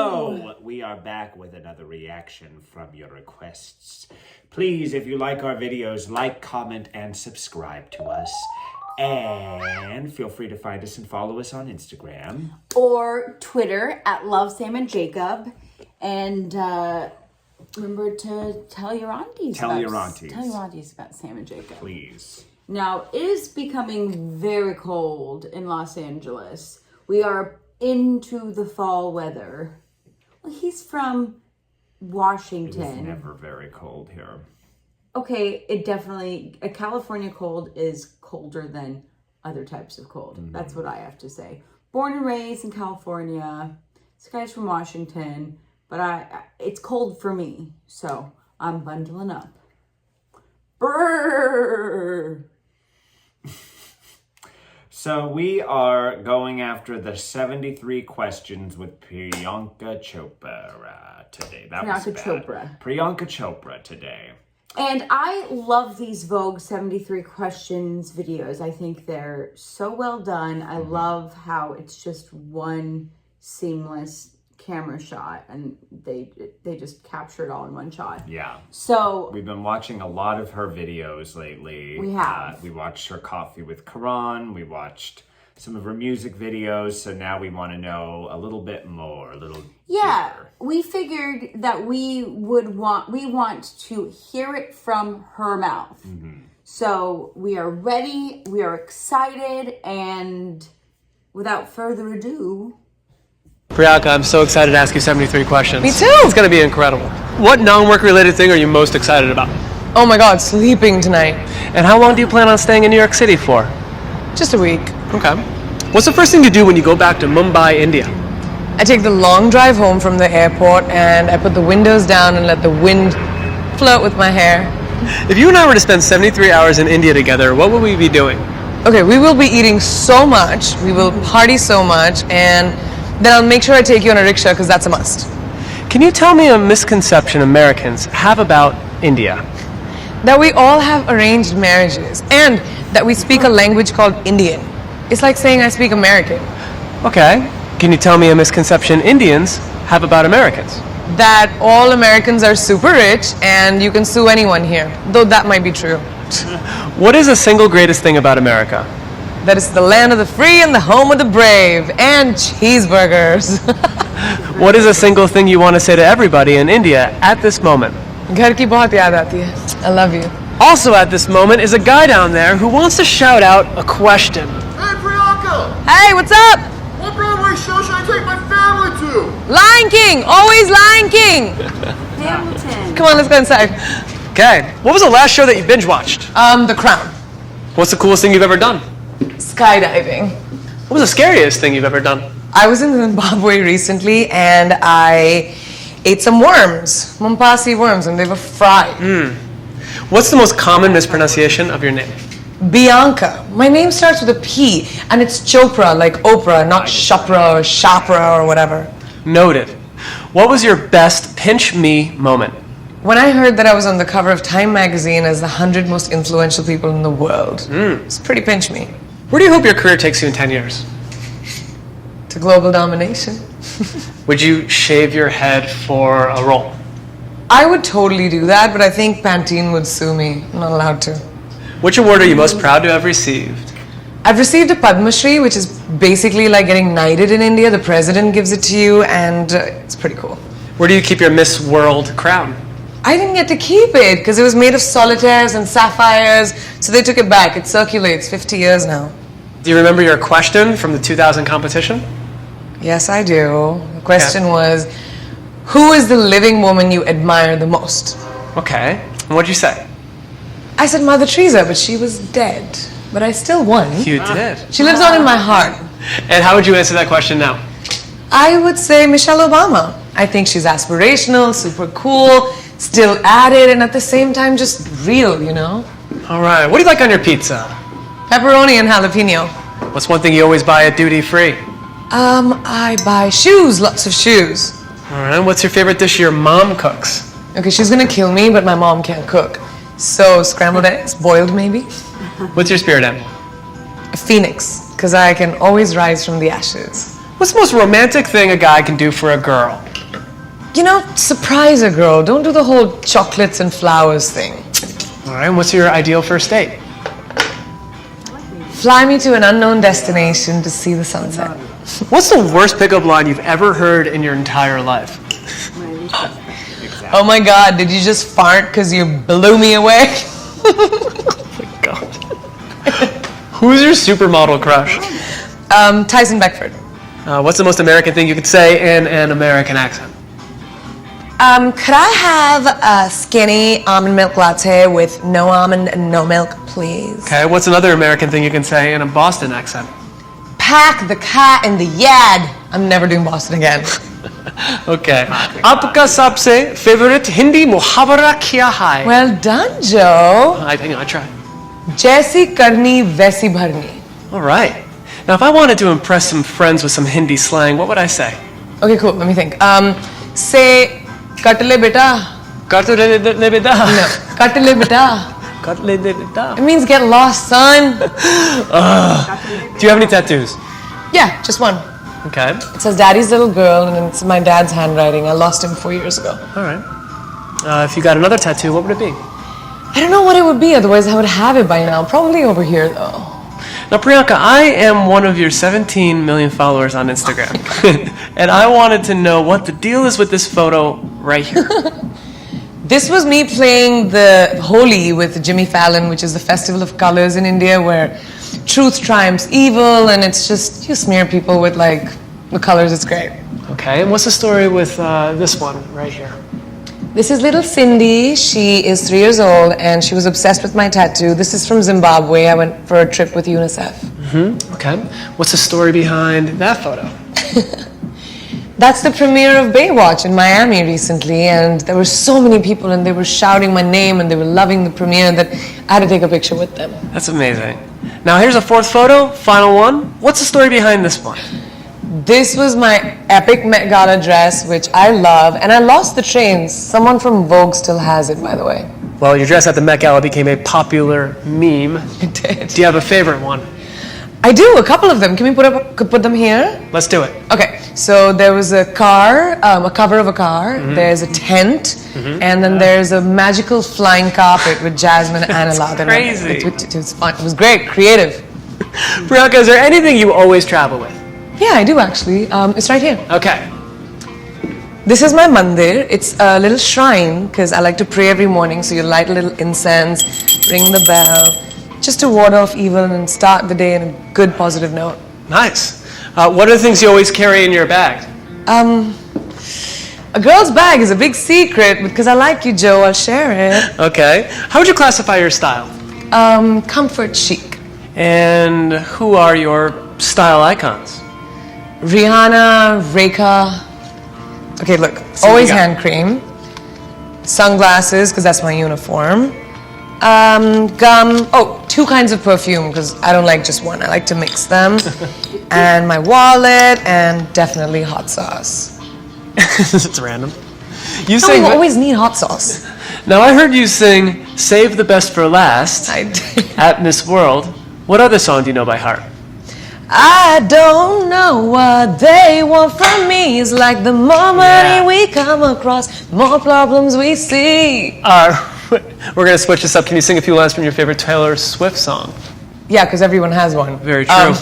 Hello! We are back with another reaction from your requests. Please, if you like our videos, like, comment, and subscribe to us. And feel free to find us and follow us on Instagram. Or Twitter at LoveSamandJacob. And remember to tell your aunties. Tell your aunties about Sam and Jacob. Please. Now, it is becoming very cold in Los Angeles. We are into the fall weather. Well, he's from Washington. It is never very cold here. Okay, a California cold is colder than other types of cold. Mm-hmm. That's what I have to say. Born and raised in California. This guy's from Washington, but it's cold for me, so I'm bundling up. Brrr! So we are going after the 73 questions with Priyanka Chopra today. Priyanka Chopra today. And I love these Vogue 73 questions videos. I think they're so well done. I love how it's just one seamless camera shot and they just capture it all in one shot. Yeah. So we've been watching a lot of her videos lately. We have. We watched her Coffee with Karan. We watched some of her music videos. So now we want to know a little bit more, a little deeper. We figured that we want to hear it from her mouth. Mm-hmm. So we are ready, we are excited, and without further ado, Priyanka, I'm so excited to ask you 73 questions. Me too! It's gonna be incredible. What non-work related thing are you most excited about? Oh my god, sleeping tonight. And how long do you plan on staying in New York City for? Just a week. Okay. What's the first thing you do when you go back to Mumbai, India? I take the long drive home from the airport and I put the windows down and let the wind float with my hair. If you and I were to spend 73 hours in India together, what would we be doing? Okay, we will be eating so much, we will party so much, and then I'll make sure I take you on a rickshaw because that's a must. Can you tell me a misconception Americans have about India? That we all have arranged marriages and that we speak a language called Indian. It's like saying I speak American. Okay. Can you tell me a misconception Indians have about Americans? That all Americans are super rich and you can sue anyone here, though that might be true. What is the single greatest thing about America? That it's the land of the free and the home of the brave, and cheeseburgers. What is a single thing you want to say to everybody in India at this moment? Ghar ki bahut yaad aati hai. I love you. Also at this moment is a guy down there who wants to shout out a question. Hey Priyanka! Hey, what's up? What Broadway show should I take my family to? Lion King! Always Lion King! Hamilton. Come on, let's go inside. Okay. What was the last show that you binge watched? The Crown. What's the coolest thing you've ever done? Skydiving. What was the scariest thing you've ever done? I was in Zimbabwe recently and I ate some worms, Mombasi worms, and they were fried. What's the most common mispronunciation of your name? Bianca. My name starts with a P and it's Chopra, like Oprah, not Chopra or Chopra or whatever. Noted. What was your best pinch me moment? When I heard that I was on the cover of Time magazine as the 100 most influential people in the world, it's pretty pinch me. Where do you hope your career takes you in 10 years? To global domination. Would you shave your head for a role? I would totally do that, but I think Pantene would sue me. I'm not allowed to. Which award are you most proud to have received? I've received a Padma Shri, which is basically like getting knighted in India. The president gives it to you, and it's pretty cool. Where do you keep your Miss World crown? I didn't get to keep it because it was made of solitaires and sapphires, so they took it back. It circulates 50 years now. Do you remember your question from the 2000 competition? Yes, I do. The question was, who is the living woman you admire the most? Okay. And what'd you say? I said Mother Teresa, but she was dead. But I still won. You did. She lives on in my heart. And how would you answer that question now? I would say Michelle Obama. I think she's aspirational, super cool, still at it, and at the same time just real, you know? All right. What do you like on your pizza? Pepperoni and jalapeno. What's one thing you always buy at duty free? I buy shoes, lots of shoes. All right. What's your favorite dish your mom cooks? Okay, she's gonna kill me, but my mom can't cook. So scrambled eggs, boiled maybe. What's your spirit animal? A phoenix, because I can always rise from the ashes. What's the most romantic thing a guy can do for a girl? You know, surprise a girl. Don't do the whole chocolates and flowers thing. All right, and what's your ideal first date? Fly me to an unknown destination to see the sunset. What's the worst pickup line you've ever heard in your entire life? Oh my God, did you just fart because you blew me away? God. Who's your supermodel crush? Tyson Beckford. What's the most American thing you could say in an American accent? Could I have a skinny almond milk latte with no almond and no milk, please? Okay, what's another American thing you can say in a Boston accent? Pack the cat in the yard. I'm never doing Boston again. Okay. आपका सबसे favorite Hindi मुहावरा क्या है? Well done, Joe. I think I tried. जैसी करनी वैसी भरनी. All right. Now, if I wanted to impress some friends with some Hindi slang, what would I say? Okay, cool. Let me think. Say, cut le beta. Cut le beta. No, cut le beta. Cut le beta. It means get lost, son. Do you have any tattoos? Yeah, just one. Okay. It says Daddy's little girl, and it's my dad's handwriting. I lost him 4 years ago. All right. If you got another tattoo, what would it be? I don't know what it would be, otherwise I would have it by now. Probably over here, though. Now, Priyanka, I am one of your 17 million followers on Instagram. And I wanted to know what the deal is with this photo right here. This was me playing the Holi with Jimmy Fallon, which is the festival of colors in India where truth triumphs evil, and it's just, you smear people with like the colors. It's great. Okay, and what's the story with this one right here? This is little Cindy. She is 3 years old and she was obsessed with my tattoo. This is from Zimbabwe. I went for a trip with UNICEF. Okay. What's the story behind that photo? That's the premiere of Baywatch in Miami recently, and there were so many people and they were shouting my name and they were loving the premiere that I had to take a picture with them. That's amazing. Now here's a fourth photo, final one. What's the story behind this one? This was my epic Met Gala dress, which I love, and I lost the trains. Someone from Vogue still has it, by the way. Well, your dress at the Met Gala became a popular meme. It did. Do you have a favorite one? I do, a couple of them. Can we put them here? Let's do it. Okay, so there was a car, a cover of a car, there's a tent, and then there's a magical flying carpet with Jasmine and Aladdin. Crazy. It was fun. It was great, creative. Priyanka, is there anything you always travel with? Yeah, I do actually. It's right here. Okay. This is my mandir. It's a little shrine because I like to pray every morning. So you light a little incense, ring the bell, just to ward off evil and start the day in a good, positive note. Nice. What are the things you always carry in your bag? A girl's bag is a big secret because I like you, Joe. I'll share it. Okay. How would you classify your style? Comfort chic. And who are your style icons? Rihanna, Rekha. Okay, look. So Always you got- hand cream. Sunglasses, because that's my uniform. Gum. Oh, 2 kinds of perfume, because I don't like just one. I like to mix them. And my wallet, and definitely hot sauce. It's random. You No, sing. we always need hot sauce. Now I heard you sing "Save the Best for Last" I do. at Miss World. What other song do you know by heart? I don't know what they want from me. It's like the more money Yeah. we come across, more problems we see. We're gonna switch this up. Can you sing a few lines from your favorite Taylor Swift song? Yeah, because everyone has one. Very true.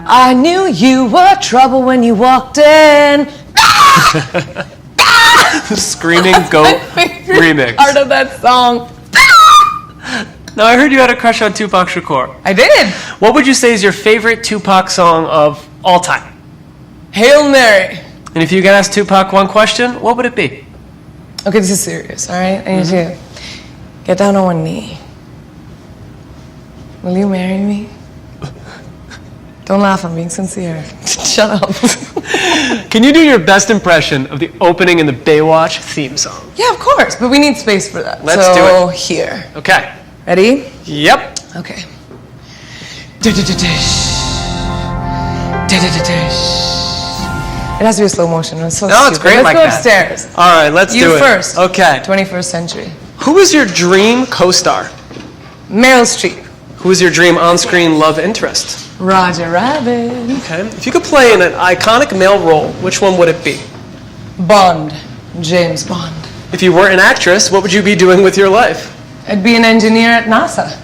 I knew you were trouble when you walked in. Screaming Goat remix. Part of that song. Now I heard you had a crush on Tupac Shakur. I did. What would you say is your favorite Tupac song of all time? Hail Mary. And if you could ask Tupac one question, what would it be? Okay, this is serious, all right? I need you to get down on one knee. Will you marry me? Don't laugh, I'm being sincere. Shut up. Can you do your best impression of the opening in the Baywatch theme song? Yeah, of course, but we need space for that. Let's do So, it. here. Okay. Ready? Yep. Okay. It has to be a slow motion. It's so No, it's stupid. great Let's like go that. upstairs. All right, let's do it. You first. Okay. 21st century. Who is your dream co-star? Meryl Streep. Who is your dream on-screen love interest? Roger Rabbit. Okay. If you could play in an iconic male role, which one would it be? Bond. James Bond. If you weren't an actress, what would you be doing with your life? I'd be an engineer at NASA.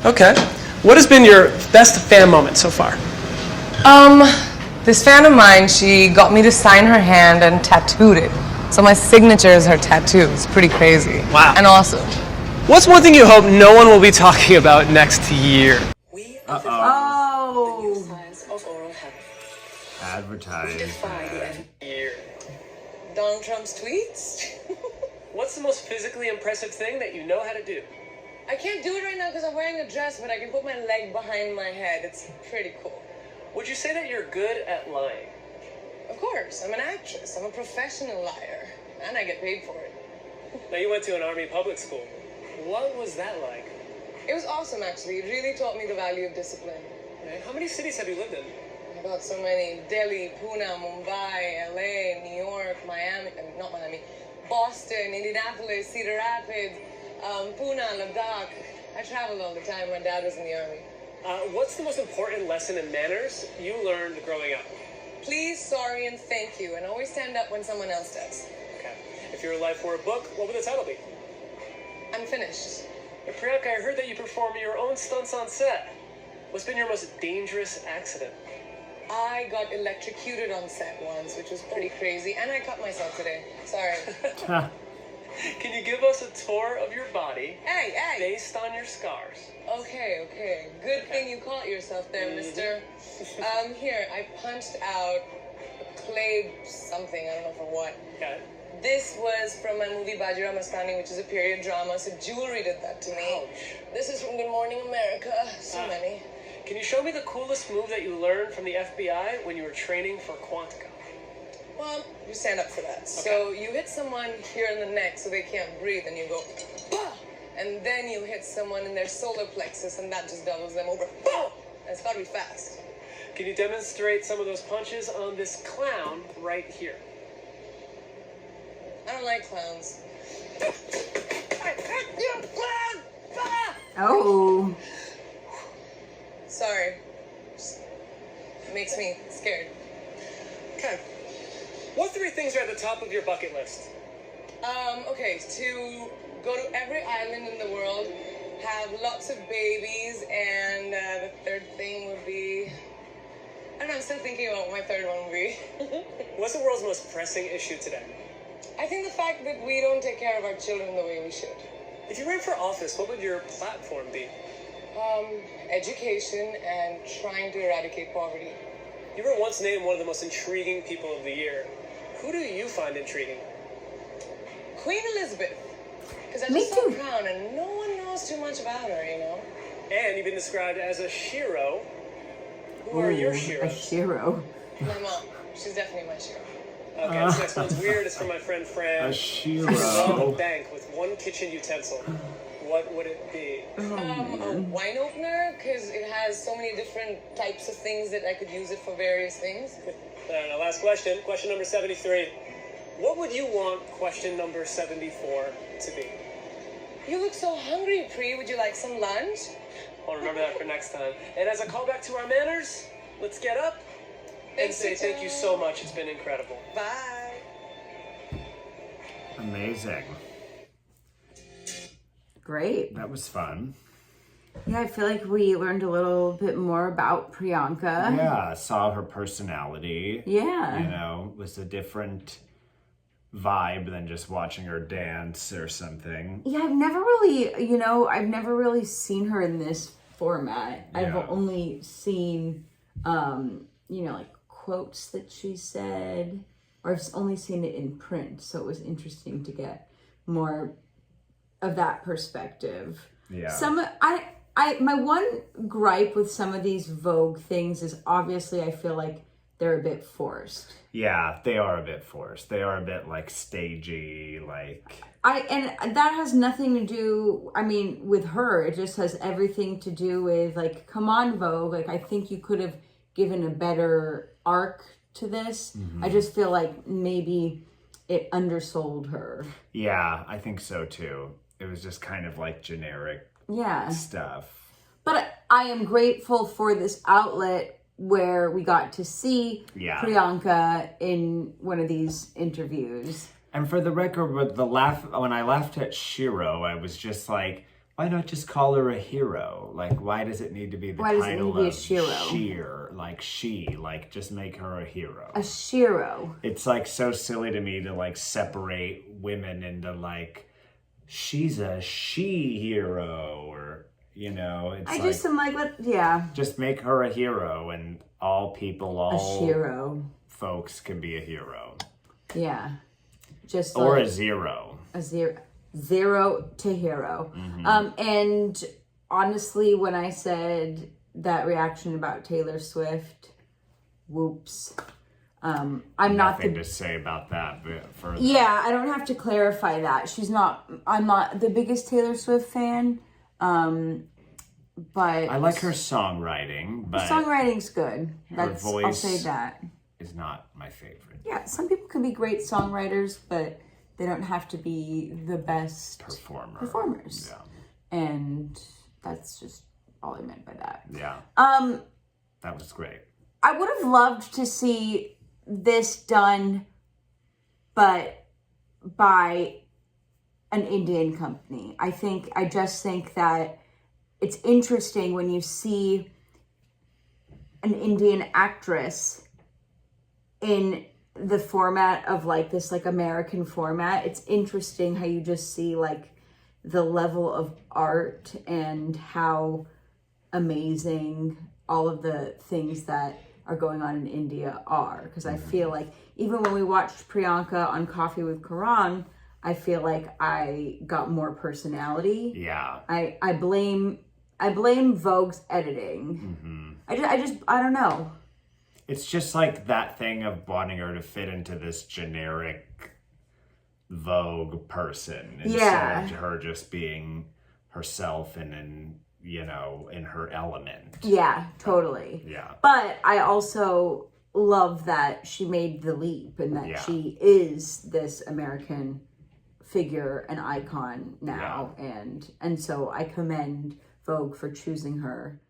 Okay. What has been your best fan moment so far? This fan of mine, she got me to sign her hand and tattooed it. So my signature is her tattoo. It's pretty crazy. Wow. And awesome. What's one thing you hope no one will be talking about next year? Oh. Science of oral health. Advertising. Donald Trump's tweets? What's the most physically impressive thing that you know how to do? I can't do it right now because I'm wearing a dress, but I can put my leg behind my head. It's pretty cool. Would you say that you're good at lying? Of course, I'm an actress. I'm a professional liar. And I get paid for it. Now, you went to an army public school. What was that like? It was awesome, actually. It really taught me the value of discipline. Okay. How many cities have you lived in? I got so many. Delhi, Pune, Mumbai, LA, New York, Miami, not Miami, Boston, Indianapolis, Cedar Rapids, Pune, Ladakh. I traveled all the time. My dad was in the army. What's the most important lesson in manners you learned growing up? Please, sorry, and thank you. And always stand up when someone else does. Okay. If your life were a book, what would the title be? I'm finished. Hey, Priyanka, I heard that you perform your own stunts on set. What's been your most dangerous accident? I got electrocuted on set once, which was pretty crazy. And I cut myself today. Sorry. Can you give us a tour of your body Hey! based on your scars? Okay. Good thing you caught yourself there, mister. Here, I punched out clay something, I don't know for what. Okay. This was from my movie Bajirao Mastani, which is a period drama, so jewelry did that to me. Ouch. This is from Good Morning America. So many. Can you show me the coolest move that you learned from the FBI when you were training for Quantica? Well, you stand up for that. So you hit someone here in the neck so they can't breathe, and you go, bah! And then you hit someone in their solar plexus, and that just doubles them over. Boom! And it's got to be fast. Can you demonstrate some of those punches on this clown right here? I don't like clowns. Oh. Sorry. Just makes me scared. Okay. What three things are at the top of your bucket list? Okay, to go to every island in the world, have lots of babies, and the third thing would be... I don't know, I'm still thinking about what my third one would be. What's the world's most pressing issue today? I think the fact that we don't take care of our children the way we should. If you ran for office, what would your platform be? Education and trying to eradicate poverty. You were once named one of the most intriguing people of the year. Who do you find intriguing? Queen Elizabeth. Because I Me just saw too. Crown and no one knows too much about her, you know? And you've been described as a shiro. Who are your A shiros? shiro. My mom. She's definitely my shiro. Okay, this next one's weird. It's from my friend Fran. A You rob shiro. a bank with one kitchen utensil. What would it be? A wine opener, because it has so many different types of things that I could use it for various things. Last question. Question number 73. What would you want question number 74 to be? You look so hungry, Pri. Would you like some lunch? I'll remember that for next time. And as a callback to our manners, let's get up and say thank you so much. It's been incredible. Bye. Amazing. Great. That was fun. Yeah, I feel like we learned a little bit more about Priyanka. Yeah, saw her personality. Yeah. You know, was a different vibe than just watching her dance or something. Yeah, I've never really seen her in this format. I've Yeah. only seen, like quotes that she said, or I've only seen it in print. So it was interesting to get more of that perspective. Yeah. My one gripe with some of these Vogue things is obviously I feel like they're a bit forced. Yeah, they are a bit forced. They are a bit like stagey, like... And that has nothing to do, with her. It just has everything to do with, like, come on, Vogue. Like, I think you could have given a better arc to this. I just feel like maybe it undersold her. Yeah, I think so too. It was just kind of like generic Yeah. stuff. But I am grateful for this outlet where we got to see Yeah. Priyanka in one of these interviews. And for the record, with the when I laughed at Shiro, I was just like, why not just call her a hero? Like, why does it need to be the Why does it title need to be a of Shiro? Sheer? Like, like, just make her a hero. A Shiro. It's like so silly to me to like separate women into like, she's a she hero, or, you know, it's I just am like, yeah. just make her a hero, and all people, A all Shiro. folks can be a hero. Yeah. Just Or like a zero. a zero to hero. Mm-hmm. And honestly, when I said that reaction about Taylor Swift, whoops. I'm not Nothing to say about that, but for Yeah, I don't have to clarify that. I'm not the biggest Taylor Swift fan. But I like her songwriting, but songwriting's good. I'll voice say that. is not my favorite. Yeah, some people can be great songwriters, but they don't have to be the best performers. Yeah. And that's just all I meant by that. Yeah. That was great. I would have loved to see this done, but by an Indian company. I just think that it's interesting when you see an Indian actress in the format of like this like American format. It's interesting how you just see like the level of art and how amazing all of the things that are going on in India are. Because I feel like even when we watched Priyanka on Coffee with Karan, I feel like I got more personality. Yeah. I blame Vogue's editing. I don't know. It's just like that thing of wanting her to fit into this generic Vogue person instead of her just being herself and in her element. Yeah, totally. Yeah. But I also love that she made the leap and that she is this American figure and icon now. And so I commend Vogue for choosing her.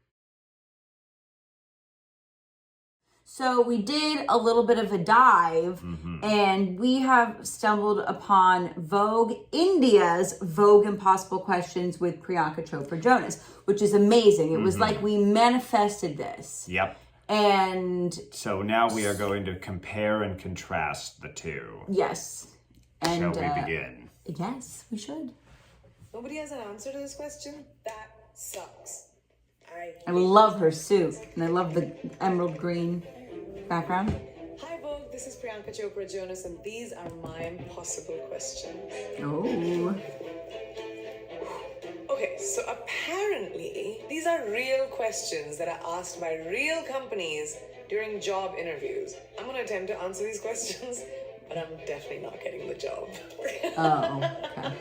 So we did a little bit of a dive and we have stumbled upon Vogue India's Vogue Impossible Questions with Priyanka Chopra Jonas, which is amazing. It was like we manifested this. Yep. And so now we are going to compare and contrast the two. Yes. And Shall we begin? Yes, we should. Nobody has an answer to this question? That sucks. I love her suit and I love the emerald green background. Hi Vogue, this is Priyanka Chopra Jonas and these are my impossible questions. Oh. Okay, so apparently these are real questions that are asked by real companies during job interviews. I'm going to attempt to answer these questions, but I'm definitely not getting the job. Oh, okay.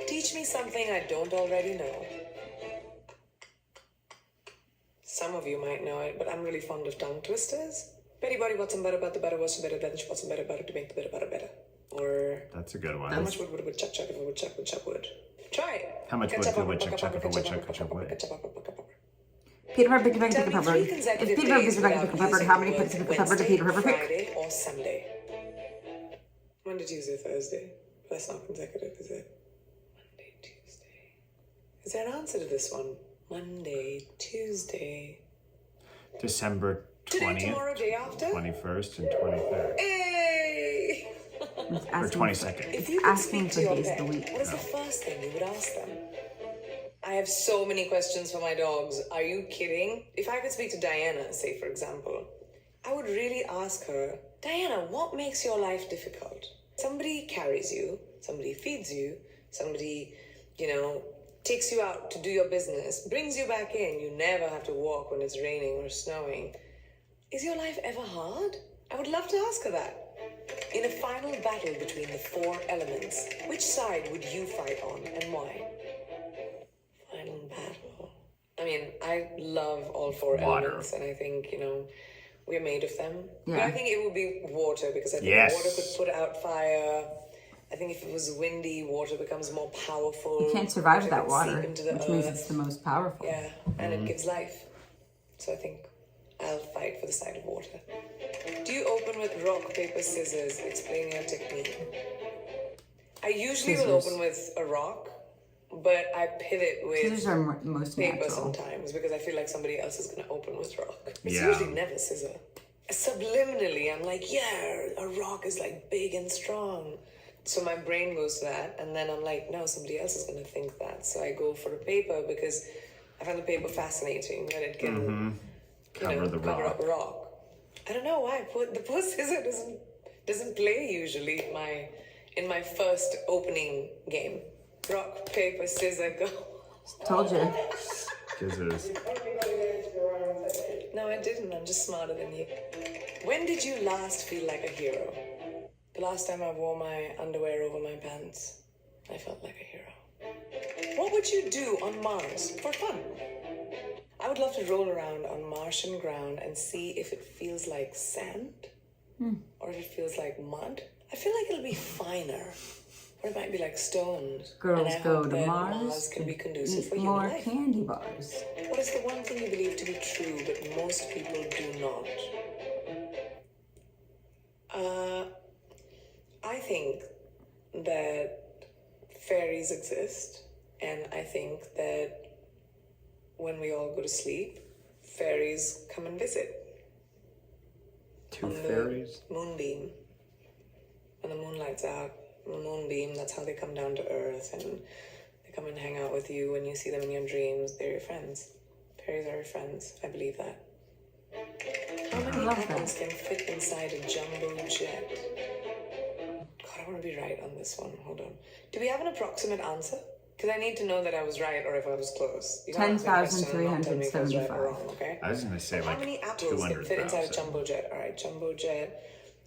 Teach me something I don't already know. Some of you might know it, but I'm really fond of tongue twisters. Betty Body, what's some better about the better, what's some better, what's some better about it to make the better better. Or That's a good one. how much wood chuck chuck if a woodchuck would chuck wood? Try it. How much wood could a woodchuck chuck if a woodchuck chuck wood? Peter Pepper, pick a Tell me pepper. 3 If consecutive Peter Pepper days picks a without pepper, using how many the picks a word pepper did Wednesday, Peter Pepper pick? Friday or Sunday? Monday, Tuesday, Thursday. That's not consecutive, is it? Monday, Tuesday. Is there an answer to this one? Monday, Tuesday. December Today, 20th, tomorrow, day after? 21st, and 23rd. Hey! Or 22nd. If you could asking speak for to your days of the pet, week. what is the first thing you would ask them? I have so many questions for my dogs. Are you kidding? If I could speak to Diana, say for example, I would really ask her, Diana, what makes your life difficult? Somebody carries you, somebody feeds you, somebody, takes you out to do your business, brings you back in. You never have to walk when it's raining or snowing. Is your life ever hard? I would love to ask her that. In a final battle between the 4 elements, which side would you fight on and why? Final battle. I mean, I love all 4 Water. elements, and I think, we're made of them. But Yeah. I think it would be water, because I think Yes. water could put out fire. I think if it was windy, water becomes more powerful. You can't survive without could seep water, into the which means earth. it's the most powerful. Yeah, and it gives life. So I think I'll fight for the side of water. Do you open with rock, paper, scissors? Explain your technique. I usually will open with a rock, but I pivot with Scissors are most paper natural. sometimes because I feel like somebody else is going to open with rock. It's Yeah. usually never scissor. Subliminally, I'm like, yeah, a rock is like big and strong. So my brain goes to that, and then I'm like, no, somebody else is going to think that. So I go for a paper because I find the paper fascinating that it can Cover the cover rock. up a rock. I don't know why. The poor scissor doesn't play usually in my first opening game. Rock, paper, scissor, go. Told you. Scissors. No, I didn't. I'm just smarter than you. When did you last feel like a hero? The last time I wore my underwear over my pants, I felt like a hero. What would you do on Mars for fun? I would love to roll around on Martian ground and see if it feels like sand or if it feels like mud. I feel like it'll be finer. Or it might be like stones. Girls and I go hope to that Mars can be to conducive eat for human more life. candy bars. What is the one thing you believe to be true, but most people do not? I think that fairies exist, and I think that when we all go to sleep, fairies come and visit. Two on the fairies? Moonbeam. When the moon lights out, the moonbeam, that's how they come down to Earth, and they come and hang out with you when you see them in your dreams. They're your friends. Fairies are your friends. I believe that. How many love apples can fit inside a jumbo jet? God, I want to be right on this one. Hold on. Do we have an approximate answer? Because I need to know that I was right or if I was close. You can't ask me a question and not tell me if I was right or wrong, okay? I was going to say How like many apples can fit inside a 200,000. jumbo jet? All right, jumbo jet.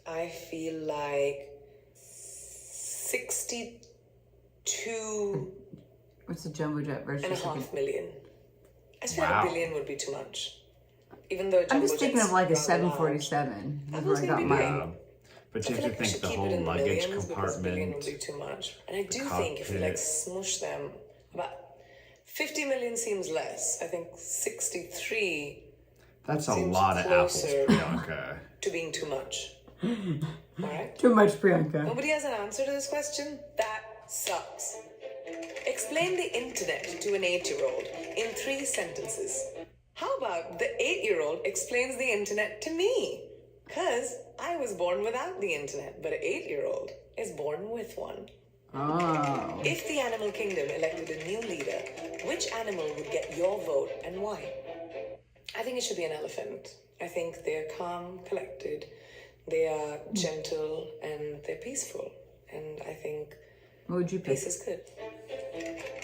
I feel like 62 What's the jumbo jet version? and a half million. I just feel Wow. like a billion would be too much. Even though I'm jumbo just thinking jet's of like a rather 747. Is where I gonna got be mine. But I you feel have like to we think should the keep whole it in luggage millions because billion would compartment. be too much. And I do the think if we like cockpit. smush them, about 50 million seems less. I think 63 That's a seems lot of apples, closer. Priyanka. to being too much. Alright? Too much, Priyanka. Nobody has an answer to this question? That sucks. Explain the internet to an 8-year-old in 3 sentences. How about the 8-year-old explains the internet to me? Because I was born without the internet, but an 8-year-old is born with one. Oh. If the animal kingdom elected a new leader, which animal would get your vote and why? I think it should be an elephant. I think they're calm, collected, they are gentle, and they're peaceful. And I think What would you pick? peace is good.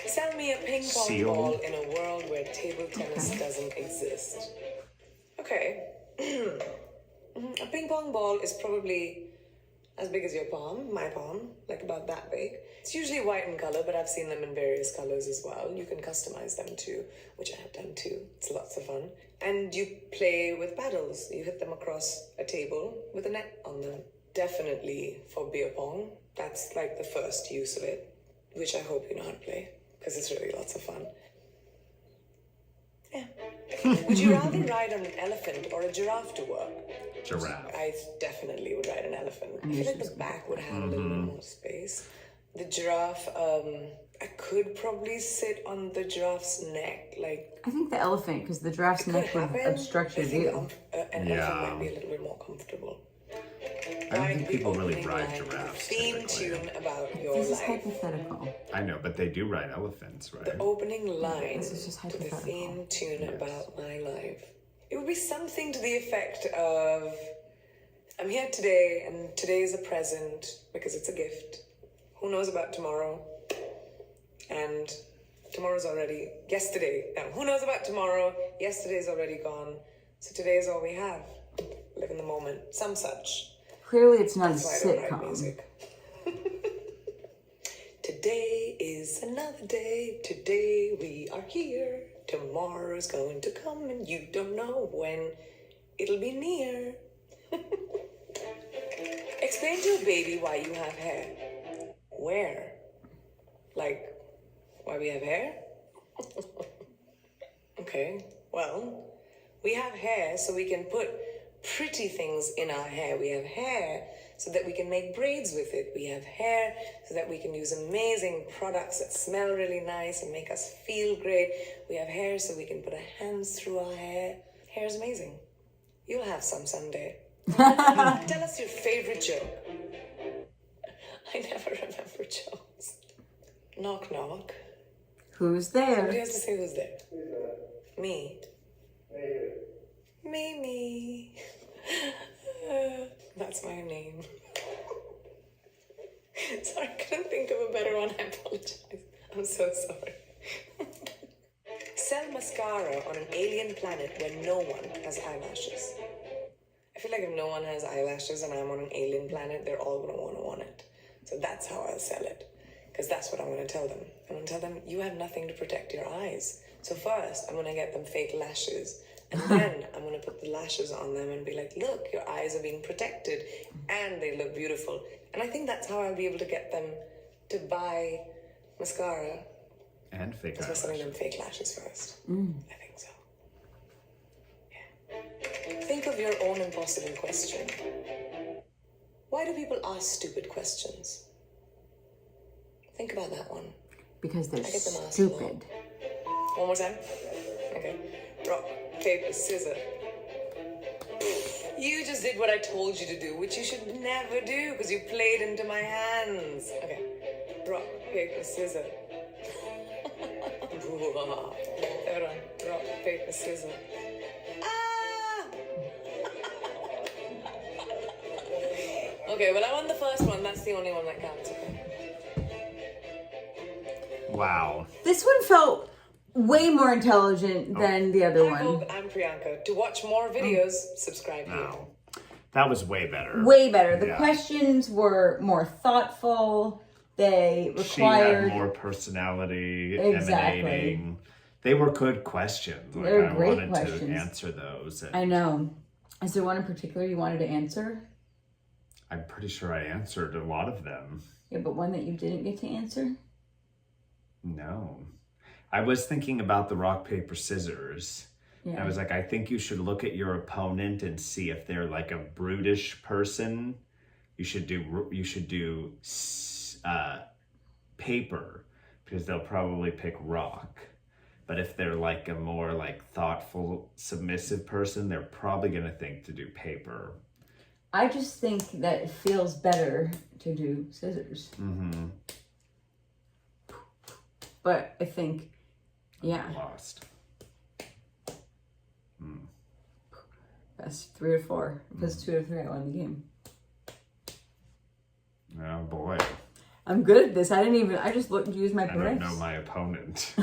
Sell me a ping pong Seal. ball in a world where table tennis doesn't exist. Okay. A ping pong ball is probably as big as your palm, my palm, like about that big. It's usually white in color, but I've seen them in various colors as well. You can customize them too, which I have done too. It's lots of fun. And you play with paddles. You hit them across a table with a net on them. Definitely for beer pong. That's like the first use of it, which I hope you know how to play, because it's really lots of fun. Yeah. Would you rather ride on an elephant or a giraffe to work? Giraffe. I definitely would ride an elephant. I feel like the back would have a little bit more space. The giraffe, I could probably sit on the giraffe's neck, like I think the elephant, because the giraffe's could neck would happen. obstruct I your think view. an Yeah. elephant might be a little bit more comfortable. I don't think Write people the really opening ride line with a giraffes, theme typically. tune about your This is life. hypothetical. I know, but they do ride elephants, right? The opening line This is just to the hypothetical. theme tune about my life. It would be something to the effect of, I'm here today, and today is a present because it's a gift. Who knows about tomorrow? And tomorrow's already yesterday. Now, who knows about tomorrow? Yesterday's already gone. So today is all we have. Live in the moment. Some such. Clearly, it's not a That's why I don't write sitcom. music. Today is another day. Today we are here. Tomorrow's going to come and you don't know when it'll be near. Explain to a baby why you have hair. Where? Like, why we have hair? Okay, well, We have hair so we can put pretty things in our hair. We have hair so that we can make braids with it. We have hair so that we can use amazing products that smell really nice and make us feel great. We have hair so we can put our hands through our hair. Hair is amazing. You'll have some someday. Tell us your favorite joke. I never remember jokes. Knock, knock. Who's Somebody there? has to say who's there. Me. Me. That's my name. Sorry, I couldn't think of a better one. I apologize. I'm so sorry. Sell mascara on an alien planet where no one has eyelashes. I feel like if no one has eyelashes and I'm on an alien planet, they're all going to want it. So that's how I'll sell it. Because that's what I'm going to tell them. I'm going to tell them, you have nothing to protect your eyes. So first, I'm going to get them fake lashes. And then I'm going to put the lashes on them and be like, look, your eyes are being protected and they look beautiful. And I think that's how I'll be able to get them to buy mascara. And fake Is by selling them eyelashes. fake lashes first. I think so. Yeah. Think of your own impossible question. Why do people ask stupid questions? Think about that one. Because they're I get them asked stupid. One more time. Okay. Rock, paper, scissors. You just did what I told you to do, which you should never do because you played into my hands. Okay. Rock, paper, scissors. Everyone, rock, paper, scissors. Ah! Okay, well, I won the first one. That's the only one that counts. Okay. Wow. This one felt way more intelligent than the other Hi, one. Vogue. I'm Priyanka. To watch more videos, subscribe here. No. That was way better. Way better. The Yeah. questions were more thoughtful. They She had required. more personality Exactly. emanating. They were good questions. Like, They were I great wanted questions. to answer those. And I know. Is there one in particular you wanted to answer? I'm pretty sure I answered a lot of them. Yeah, but one that you didn't get to answer? No. I was thinking about the rock, paper, scissors. Yeah. I was like, I think you should look at your opponent and see if they're like a brutish person. You should do paper because they'll probably pick rock. But if they're like a more like thoughtful, submissive person, they're probably gonna think to do paper. I just think that it feels better to do scissors. Mm-hmm. But I think, yeah, Lost. that's 3 or 4. If it's 2 or 3, I won the game. Oh boy. I'm good at this. I just looked and used my I don't parents. know my opponent.